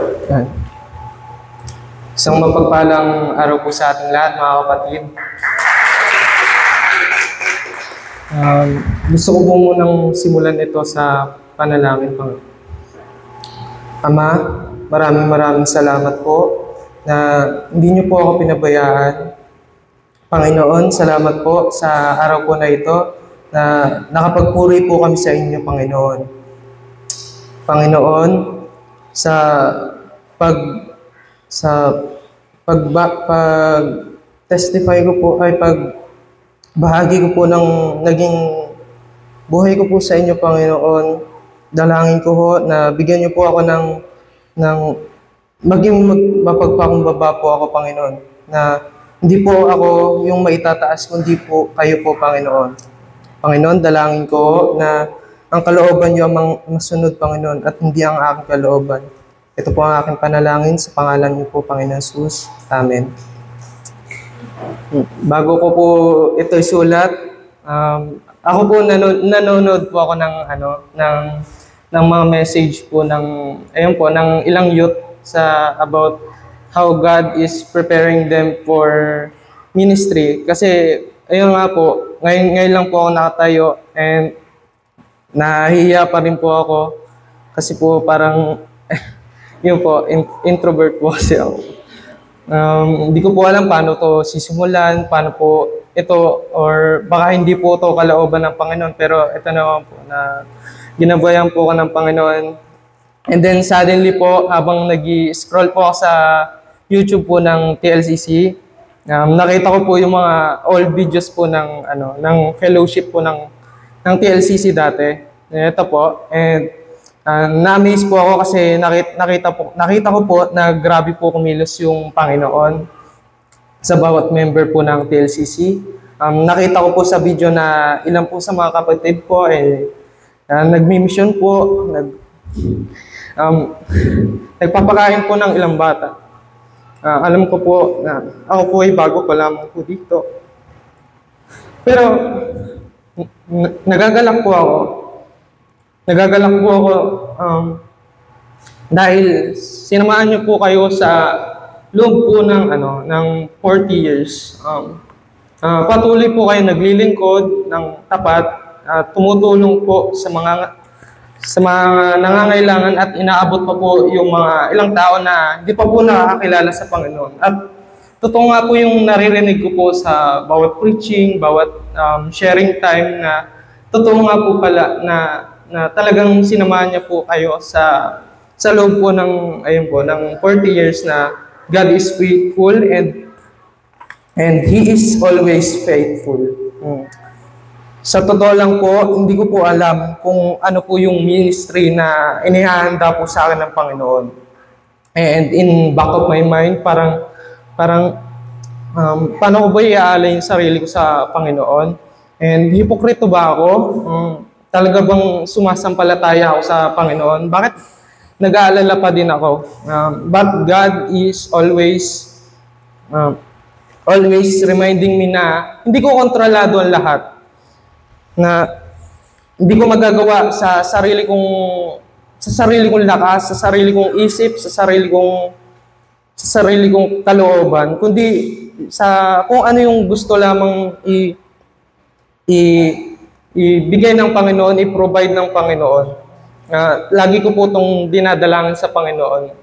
Yan. Isang mapagpalang araw po sa ating lahat, mga kapatid. Gusto ko po munang simulan ito sa panalangin, Panginoon. Ama, maraming salamat po na hindi niyo po ako pinabayaan. Panginoon, salamat po sa araw po na ito na nakapagpuri po kami sa inyo, Panginoon. Panginoon, sa pag testify ko po ay bahagi ko po ng naging buhay ko po sa inyo, Panginoon. Dalangin ko ho na bigyan niyo po ako ng maging mapagpakumbaba po ako, Panginoon. Na hindi po ako yung maitataas, kundi po kayo po, Panginoon. Panginoon, dalangin ko na ang kalooban niyo ang masunod, Panginoon, at hindi ang aking kalooban. Ito po ang aking panalangin sa pangalan niyo po, Panginoon Jesus. Amen. Bago ko po ito isulat, ako po nanonood po ako ng mga message po ng ilang youth about how God is preparing them for ministry. Kasi ayun nga po, ngayon lang po ako nakatayo and nahihiya pa rin po ako kasi po parang yun po, introvert po kasi ako. Hindi ko po alam paano to sisimulan, paano po ito, or baka hindi po to kalooban ng Panginoon, pero ito naman po na ginabayan po ko ng Panginoon. And then suddenly po, habang nag-scroll po ako sa YouTube po ng TLCC, nakita ko po yung mga old videos po ng fellowship po ng TLCC dati. Ito po, and na-amaze po ako kasi nakita ko po na grabe po kumilos yung Panginoon sa bawat member po ng TLCC. Nakita ko po sa video na ilan po sa mga kapatid po nagmi-mission po, nagpapakain po ng ilang bata. Alam ko po na ako po ay bago pa lamang po dito. Pero nagagalak po ako dahil sinamahan niyo po kayo sa loob po ng 40 years. Patuloy po kayo naglilingkod ng tapat, tumutulong po sa mga nangangailangan at inaabot pa po yung mga ilang tao na hindi pa po nakakakilala sa Panginoon. At totoo nga po yung naririnig ko po sa bawat preaching, bawat sharing time na totoo nga po pala na talagang sinamahan niya po kayo sa loob po ng 40 years na God is faithful and He is always faithful. Sa totoo lang po, hindi ko po alam kung ano po yung ministry na inihahanda po sa akin ng Panginoon. And in back of my mind, parang paano ko ba iaalay yung sarili ko sa Panginoon? And hipokrito ba ako? Talaga bang sumasampalataya ako sa Panginoon? Bakit nag-aalala pa din ako? But God is always reminding me na hindi ko kontrolado ang lahat. Na hindi ko magagawa sa sarili kong lakas, sa sarili kong isip, sa sarili kong kalooban, kundi sa kung ano yung gusto lamang ibigay ng Panginoon, i-provide ng Panginoon. Lagi ko po itong dinadalangin sa Panginoon.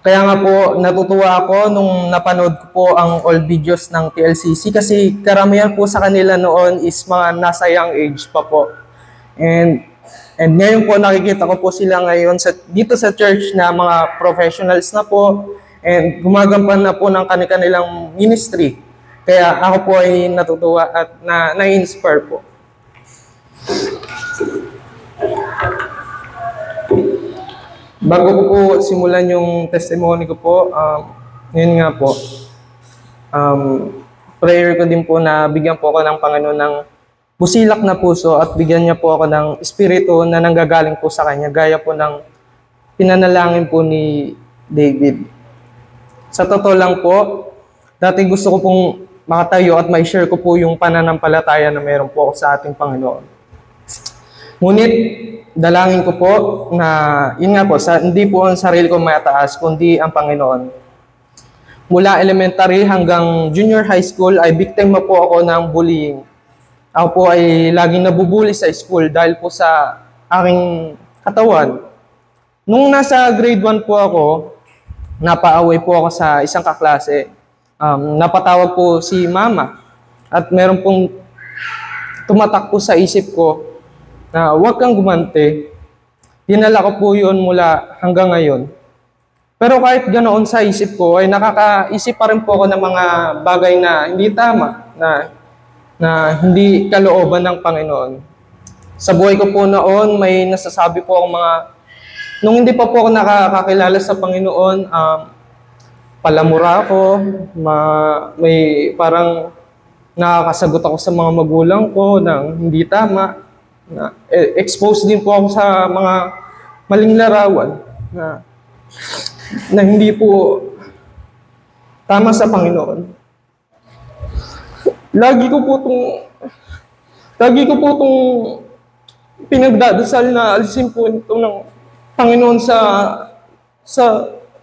Kaya nga po, natutuwa ako nung napanood ko po ang old videos ng TLCC kasi karamihan po sa kanila noon is mga nasa young age pa po. And ngayon po nakikita ko po sila ngayon dito sa church na mga professionals na po and gumagampan na po ng kanilang ministry. Kaya ako po ay natutuwa at na-inspire po. Bago ko po simulan yung testimony ko po, yun nga po, prayer ko din po na bigyan po ako ng Panginoon ng busilak na puso at bigyan niya po ako ng espiritu na nanggagaling po sa Kanya, gaya po ng pinanalangin po ni David. Sa totoo lang po, dati gusto ko pong makatayo at may share ko po yung pananampalataya na meron po ako sa ating Panginoon. Ngunit, dalangin ko po na, yun nga po, hindi po ang sarili ko mataas, kundi ang Panginoon. Mula elementary hanggang junior high school ay biktima po ako ng bullying. Ako po ay laging nabubuli sa school dahil po sa aking katawan. Nung nasa grade 1 po ako, napaaway po ako sa isang kaklase. Napatawag po si mama at meron pong tumatak po sa isip ko na huwag kang gumante. Dinala ko po yun mula hanggang ngayon. Pero kahit ganoon sa isip ko, ay nakakaisip pa rin po ako ng mga bagay na hindi tama, na hindi kalooban ng Panginoon. Sa buhay ko po noon, may nasasabi po akong nung hindi pa po ako nakakakilala sa Panginoon, palamura ako, may parang nakakasagot ako sa mga magulang ko ng hindi tama. Exposed din po ako sa mga maling larawan na hindi po tama sa Panginoon. Lagi ko po itong pinagdadasal na alisin po ito ng Panginoon sa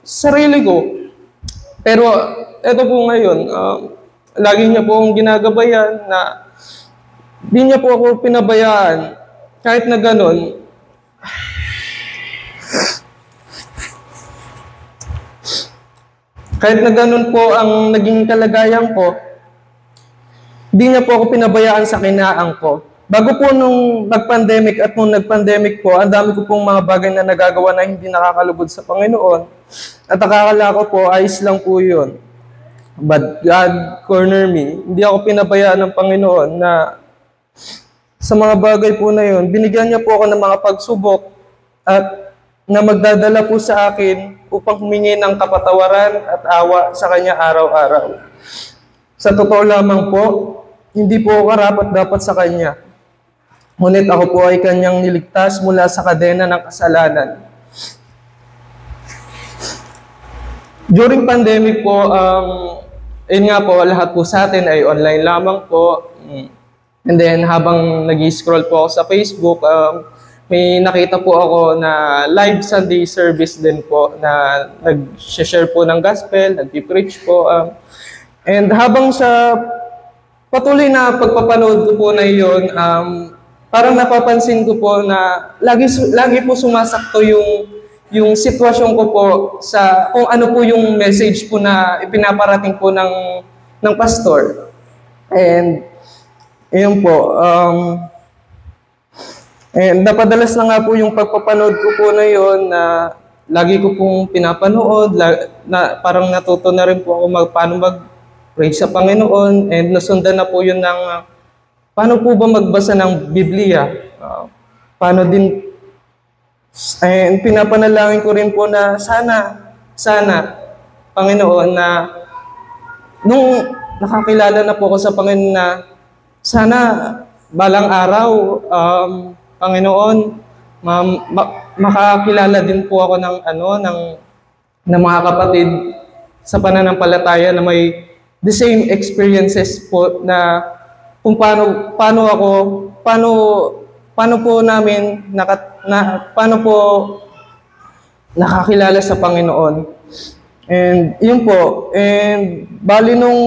sarili ko. Pero ito po ngayon, lagi niya po akong ginagabayan na di niya po ako pinabayaan. Kahit na gano'n, po ang naging kalagayan ko, di niya po ako pinabayaan sa kinaang ko. Bago po nung nag-pandemic at nung nag-pandemic po, ang dami ko pong mga bagay na nagagawa na hindi nakakalubod sa Panginoon. At akala ko po, ayos lang po yun. But God corner me. Hindi ako pinabayaan ng Panginoon na sa mga bagay po na yun, binigyan niya po ako ng mga pagsubok at na magdadala po sa akin upang humingi ng kapatawaran at awa sa Kanya araw-araw. Sa totoo lamang po, hindi po ako karapat-dapat sa Kanya. Ngunit ako po ay Kanyang niligtas mula sa kadena ng kasalanan. During pandemic po, yun nga po, lahat po sa atin ay online lamang po. And then habang nag-scroll po ako sa Facebook, may nakita po ako na live Sunday service din po na nag-share po ng gospel, nag-preach po. And habang sa patuloy na pagpapanood ko po na yun, parang napapansin ko po na lagi po sumasakto yung sitwasyon ko po sa kung ano po yung message po na ipinaparating po ng pastor. And yun po, and napadalas na nga po yung pagpapanood ko po na yun na lagi ko pong pinapanood, na parang natuto na rin po ako paano mag-pray sa Panginoon, and nasundan na po yun ng paano po ba magbasa ng Biblia, paano din, and pinapanalangin ko rin po na sana, Panginoon, na nung nakakilala na po ako sa Panginoon na sana balang araw, Panginoon, makakilala din po ako ng mga kapatid sa pananampalataya na may the same experiences po na kung paano po nakakilala sa Panginoon. And yun po, and bali nung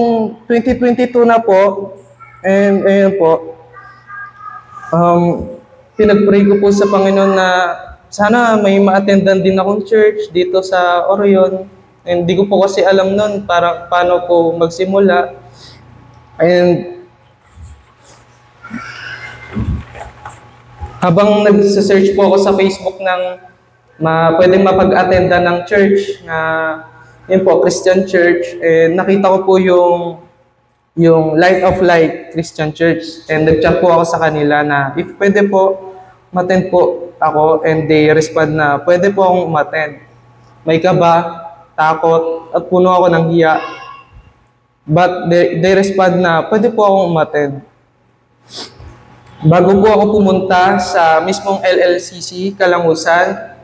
2022 na po, and ayun po, pinag-pray ko po sa Panginoon na sana may ma-attendan din akong church dito sa Orion. And di ko po kasi alam nun paano po magsimula. And habang nag-search po ako sa Facebook ng pwedeng mapag-attendan ng church na yun po, Christian Church, nakita ko po yung Light of Light Christian Church. And nag-chat po ako sa kanila na if pwede po, umattend po ako, and they respond na pwede po akong umattend. May kaba, takot, at puno ako ng hiya. But they respond na pwede po akong umattend. Bago po ako pumunta sa mismong LLCC, Kalangusan,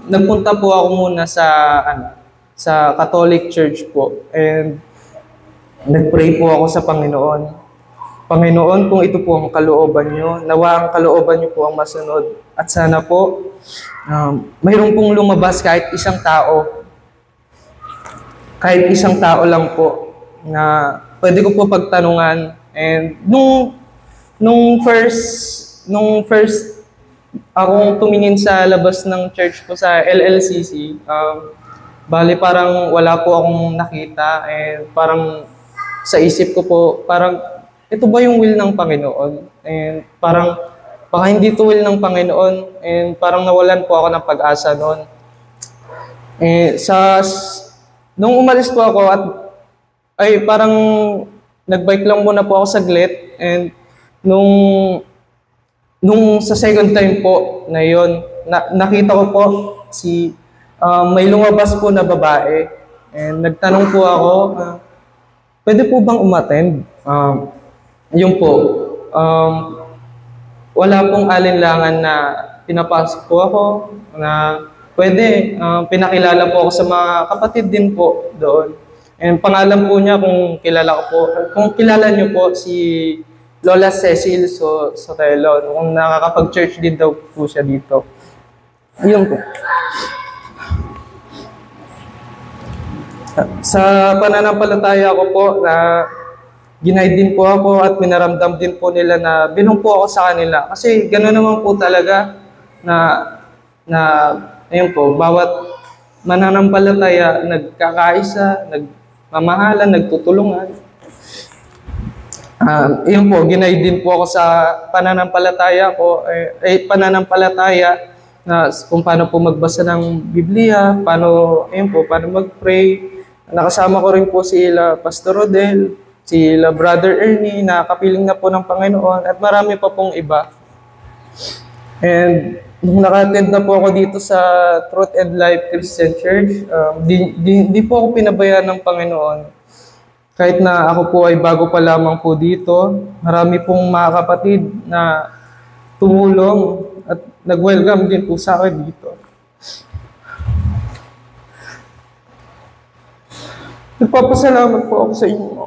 nagpunta po ako muna sa Catholic Church po. And nag-pray po ako sa Panginoon. Panginoon, kung ito po ang kalooban nyo, nawa ang kalooban nyo po ang masunod. At sana po, mayroon pong lumabas kahit isang tao lang po, na pwede ko po pagtanungan. And nung first akong tumingin sa labas ng church po sa LLCC, bali parang wala po akong nakita, and parang sa isip ko po, parang ito ba yung will ng Panginoon? And parang baka hindi ito will ng Panginoon, and parang nawalan po ako ng pag-asa noon. Nung umalis po ako ay parang nagbike lang muna po ako saglit, and nung sa second time po na yon, nakita ko po may lumabas po na babae, and nagtanong po ako, pwede po bang umattend? Yun po, wala pong alinlangan na pinapasok po ako, na pwede, pinakilala po ako sa mga kapatid din po doon. And pangalan po niya, kung kilala niyo po, si Lola Cecil Sotelo, kung nakakapag-church din daw po siya dito. Yun po. Sa pananampalataya ko po, na ginaid din po ako at minaramdam din po nila na binumpo ako sa kanila. Kasi gano'n naman po talaga na ayun po, bawat mananampalataya, nagkakaisa, nagmamahalan, nagtutulungan. Ayun po, ginaid din po ako sa pananampalataya ko, pananampalataya na kung paano po magbasa ng Biblia, paano mag-pray. Nakasama ko rin po sila Pastor Rodel, sila Brother Ernie, na kapiling na po ng Panginoon, at marami pa pong iba. And nung naka-attend na po ako dito sa Truth and Life Christian Church, di po ako pinabayaan ng Panginoon. Kahit na ako po ay bago pa lamang po dito, marami pong mga kapatid na tumulong at nag-welcome din po sa akin dito. Nagpapasalamat po ako sa inyo.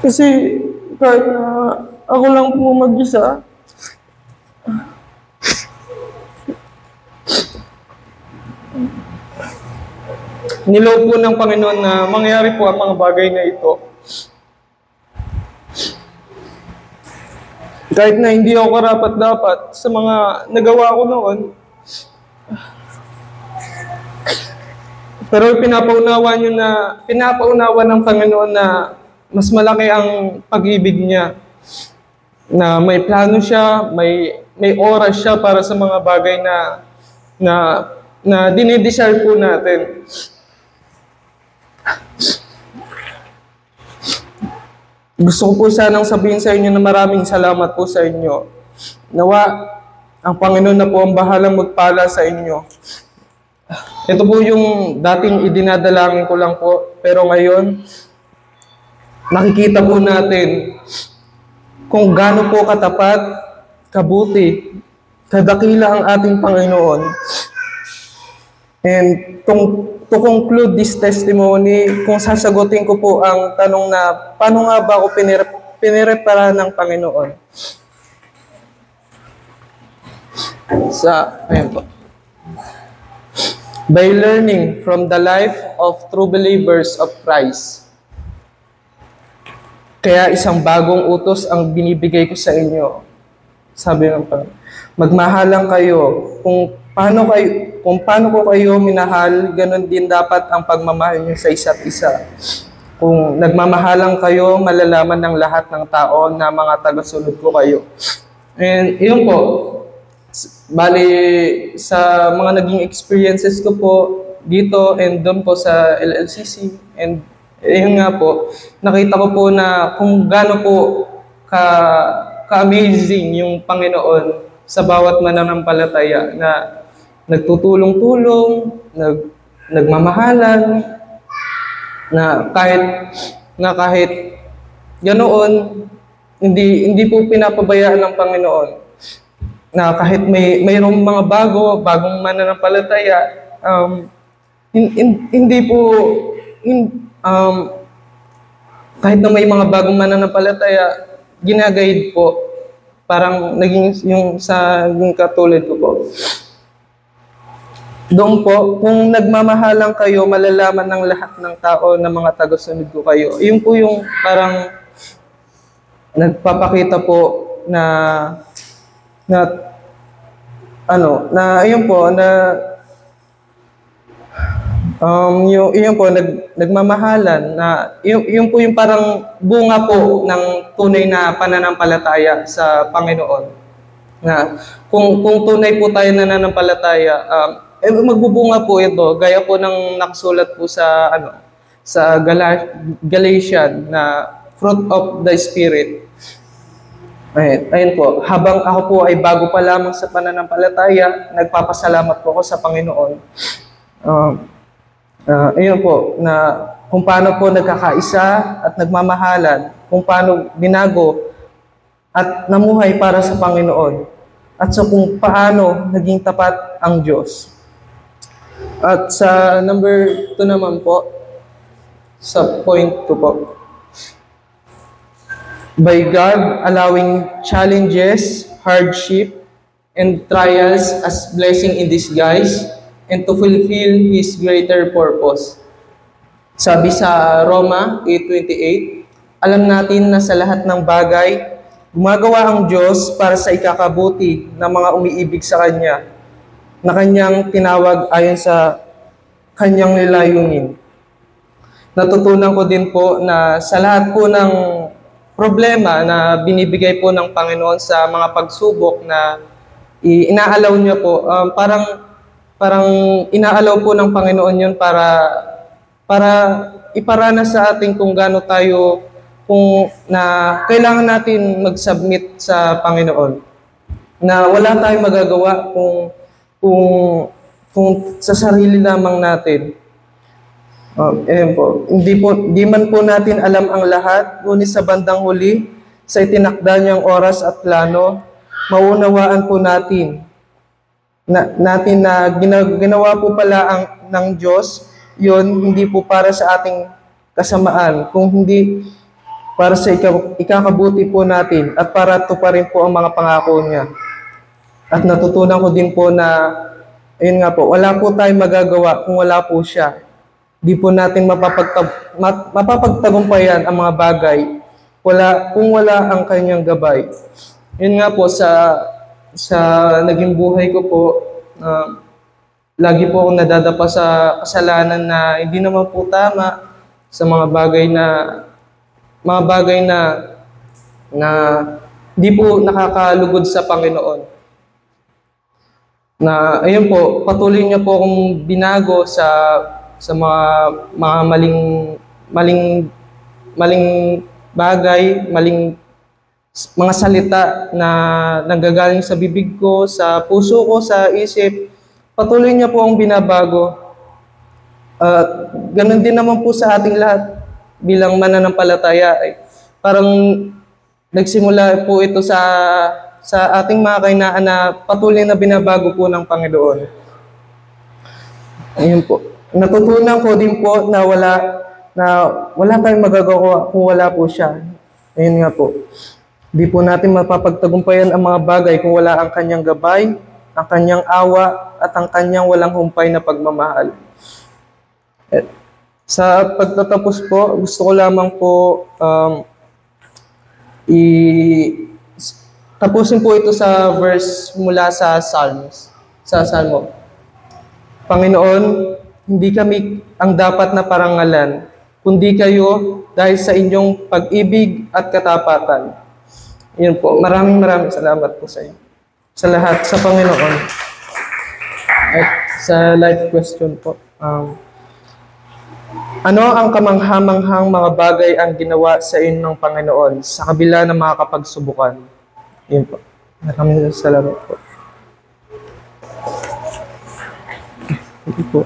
Kasi kahit na ako lang po mag-isa, niloob po ng Panginoon na mangyari po ang mga bagay na ito. Kahit na hindi ako karapat-dapat sa mga nagawa ko noon, pero pinapaunawa ng Panginoon na mas malaki ang pag-ibig niya, na may plano siya, may oras siya para sa mga bagay na dinidesire po natin. Gusto ko po sanang sabihin sa inyo na maraming salamat po sa inyo. Nawa, ang Panginoon na po ang bahalang magpala sa inyo. Ito po yung dating idinadalangin ko lang po, pero ngayon, nakikita po natin kung gaano po katapat, kabuti, kadakila ang ating Panginoon. And to conclude this testimony, kung sasagutin ko po ang tanong na paano nga ba ako pinirepara ng Panginoon? Ayan po. By learning from the life of true believers of Christ. Kaya isang bagong utos ang binibigay ko sa inyo. Sabi ng Panginoon, magmahalan kayo. Kung paano ko kayo minahal, ganun din dapat ang pagmamahal niyo sa isa't isa. Kung nagmamahalan kayo, malalaman ng lahat ng tao na mga tagasunod ko kayo. And yun po, bali sa mga naging experiences ko po dito and doon po sa LLCC, and yun nga po, nakita ko po na kung gaano po ka-amazing yung Panginoon sa bawat mananampalataya, na nagtutulong-tulong, nagmamahalan, na kahit ganoon, hindi po pinapabayaan ng Panginoon, na kahit mayroong mga bagong mananampalataya, kahit na may mga bagong mananampalataya, ginagayid po. Parang naging yung sa yung katulad ko po. Doon po, kung nagmamahalan kayo, malalaman ng lahat ng tao na mga tagasunod ko kayo. Yun po yung parang nagpapakita po na ayun po, yun po, nagmamahalan, na yun po yung parang bunga po ng tunay na pananampalataya sa Panginoon. Na kung tunay po tayo nananampalataya, magbubunga po ito, gaya po ng nakasulat po sa Galatian na fruit of the Spirit. Ayun po, habang ako po ay bago pa lamang sa pananampalataya, nagpapasalamat po ako sa Panginoon. Ayun po, na kung paano po nagkakaisa at nagmamahalan, kung paano binago at namuhay para sa Panginoon, at so kung paano naging tapat ang Diyos. At sa number 2 naman po, sa point 2 po, by God allowing challenges, hardship, and trials as blessing in disguise, and to fulfill His greater purpose. Sabi sa Roma 8:28, alam natin na sa lahat ng bagay, gumagawa ang Diyos para sa ikakabuti ng mga umiibig sa Kanya, na Kanyang tinawag ayon sa Kanyang lilayunin. Natutunan ko din po na sa lahat po ng problema na binibigay po ng Panginoon sa mga pagsubok na inaalaw niya po, parang inaalaw po ng Panginoon yun para iparanas sa atin kung gaano tayo, kung na kailangan natin mag-submit sa Panginoon. Na wala tayong magagawa kung sa sarili lamang natin. Hindi man po natin alam ang lahat, ngunit sa bandang huli, sa itinakda niyang oras at plano, maunawaan po natin na ginawa po pala ng Diyos, yun hindi po para sa ating kasamaan, kung hindi para sa ikakabuti po natin at para tuparin po ang mga pangako niya. At natutunan ko din po na, ayun nga po, wala po tayong magagawa kung wala po siya. Di po natin mapapagtagumpayan ang mga bagay kung wala ang kanyang gabay. Yun nga po, sa naging buhay ko po, lagi po akong nadadapa sa kasalanan na hindi naman po tama, sa mga bagay na hindi po nakakalugod sa Panginoon. Na ayun po, patuloy niya po akong binago sa mga maling bagay, mga salita na nanggagaling sa bibig ko, sa puso ko, sa isip. Patuloy niya po ang binabago. Ganon din naman po sa ating lahat bilang mananampalataya. Parang nagsimula po ito sa ating mga kainaan na patuloy na binabago po ng Panginoon. Ayun po. Natutunan ko din po na wala tayong magagawa kung wala po siya. Ayun nga po. Di po natin mapapagtagumpayan ang mga bagay kung wala ang kanyang gabay, ang kanyang awa, at ang kanyang walang humpay na pagmamahal. Sa pagtatapos po, gusto ko lamang po tapusin po ito sa verse mula sa Psalms. Sa Salmo. Panginoon, hindi kami ang dapat na parangalan, kundi kayo dahil sa inyong pag-ibig at katapatan. Yun po. Maraming salamat po sa inyo. Sa lahat, sa Panginoon. At sa life question po. Ano ang kamanghamanghang mga bagay ang ginawa sa inyo ng Panginoon sa kabila ng mga kapagsubukan? Yun po. Maraming salamat po. Thank you po.